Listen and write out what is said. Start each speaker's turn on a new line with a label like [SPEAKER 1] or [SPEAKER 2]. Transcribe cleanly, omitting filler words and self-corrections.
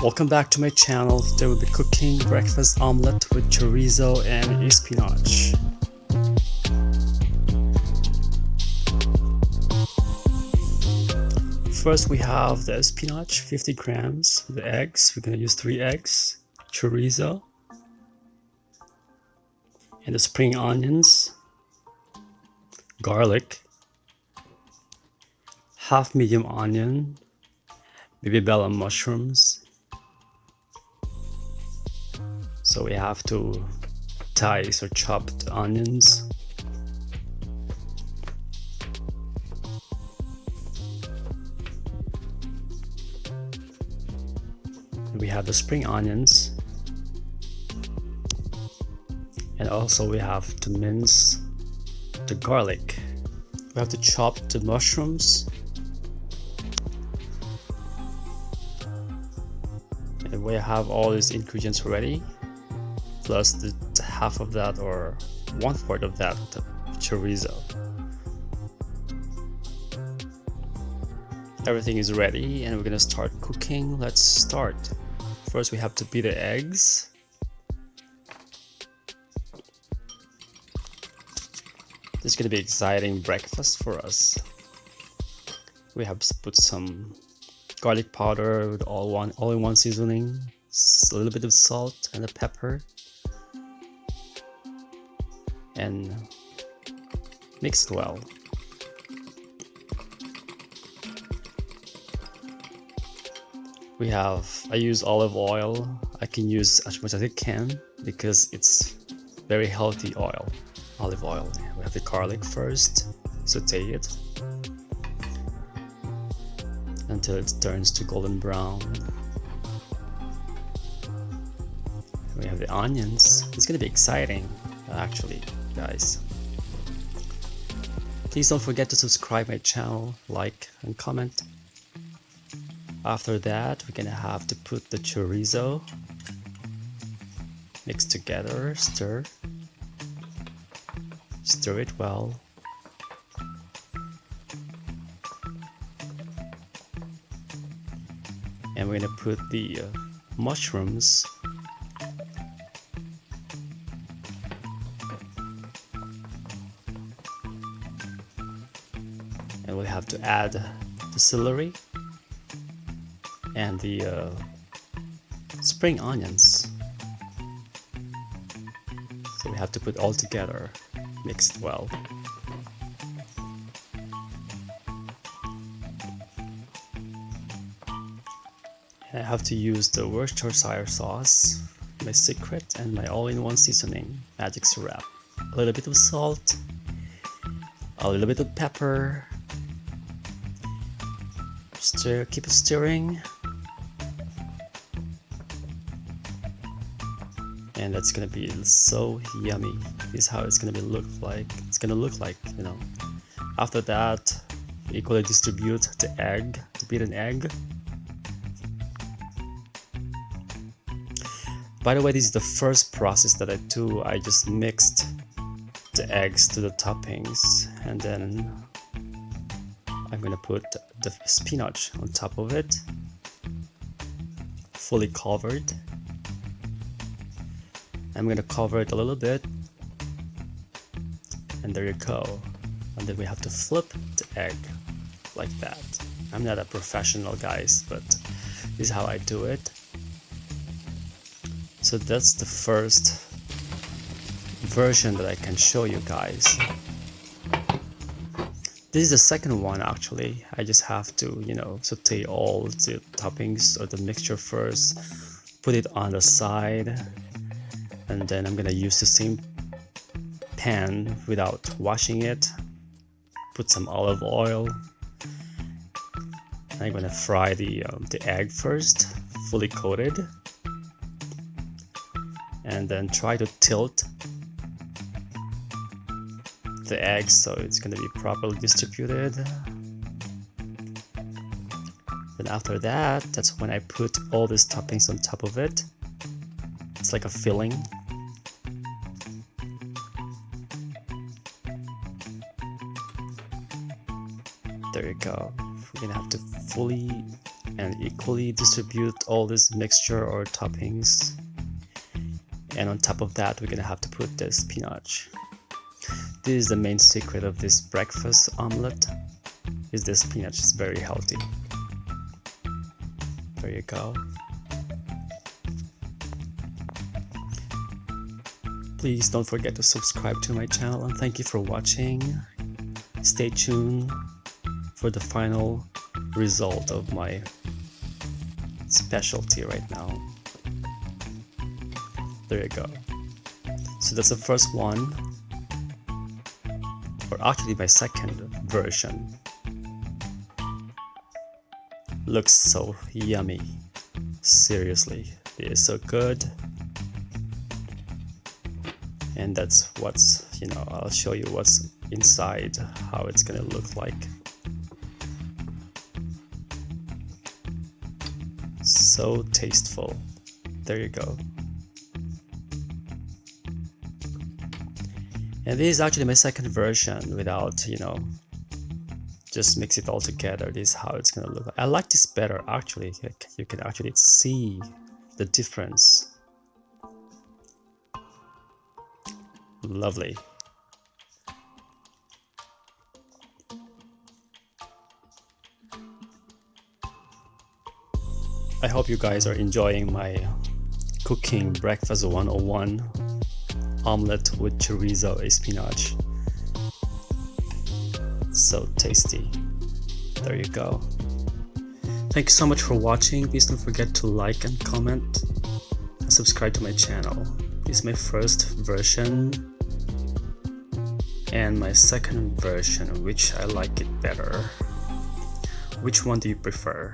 [SPEAKER 1] Welcome back to my channel. Today we'll be cooking breakfast omelette with chorizo and spinach. First we have the spinach, 50 grams, the eggs, we're gonna use 3 eggs, chorizo, and the spring onions, garlic, half medium onion, baby bella mushrooms. So we have to dice or chop the onions. And we have the spring onions. And also we have to mince the garlic. We have to chop the mushrooms. And we have all these ingredients ready, plus the half of that or 1/4 of that chorizo. Everything is ready and we're gonna start cooking. Let's start. First we have to beat the eggs. This is gonna be exciting breakfast for us. We have to put some garlic powder with all-in-one seasoning, a little bit of salt and a pepper, and mix it well. I use olive oil. I can use as much as I can because it's very healthy oil, olive oil. We have the garlic first, saute it until it turns to golden brown. We have the onions. It's gonna be exciting actually, guys. Please don't forget to subscribe my channel, like and comment. After that we're gonna have to put the chorizo, mix together, stir it well. And we're gonna put the mushrooms, and we'll have to add the celery and the spring onions. So we have to put all together, mix it well. I have to use the Worcestershire Sauce, my secret, and my all-in-one seasoning, Magic Sarap. A little bit of salt, a little bit of pepper. Keep stirring. And that's gonna be so yummy. This is how it's gonna look like. It's gonna look like, you know. After that, equally distribute the egg, the beaten egg. By the way, this is the first process that I do. I just mixed the eggs to the toppings, and then I'm gonna put the spinach on top of it, fully covered. I'm gonna cover it a little bit, and there you go. And then we have to flip the egg like that. I'm not a professional, guys, but this is how I do it. So that's the first version that I can show you guys. This is the second one actually. I just have to, you know, saute all the toppings or the mixture first, put it on the side, and then I'm gonna use the same pan without washing it. Put some olive oil. I'm gonna fry the egg first, fully coated, and then try to tilt the egg so it's gonna be properly distributed. Then after that, that's when I put all these toppings on top of it. It's like a filling. There you go. We're gonna have to fully and equally distribute all this mixture or toppings. And on top of that, we're gonna have to put the spinach. This is the main secret of this breakfast omelet, is the spinach is very healthy. There you go. Please don't forget to subscribe to my channel, and thank you for watching. Stay tuned for the final result of my specialty right now. There you go. So that's the first one, or actually my second version. Looks so yummy. Seriously, it is so good. And that's what's, I'll show you what's inside, how it's gonna look like. So tasteful. There you go. And this is actually my second version without, just mix it all together. This is how it's gonna look. I like this better actually. You can actually see the difference. Lovely. I hope you guys are enjoying my cooking breakfast 101 omelet with chorizo spinach. So tasty. There you go. Thank you so much for watching. Please don't forget to like and comment and subscribe to my channel. This is my first version and my second version, which I like it better. Which one do you prefer?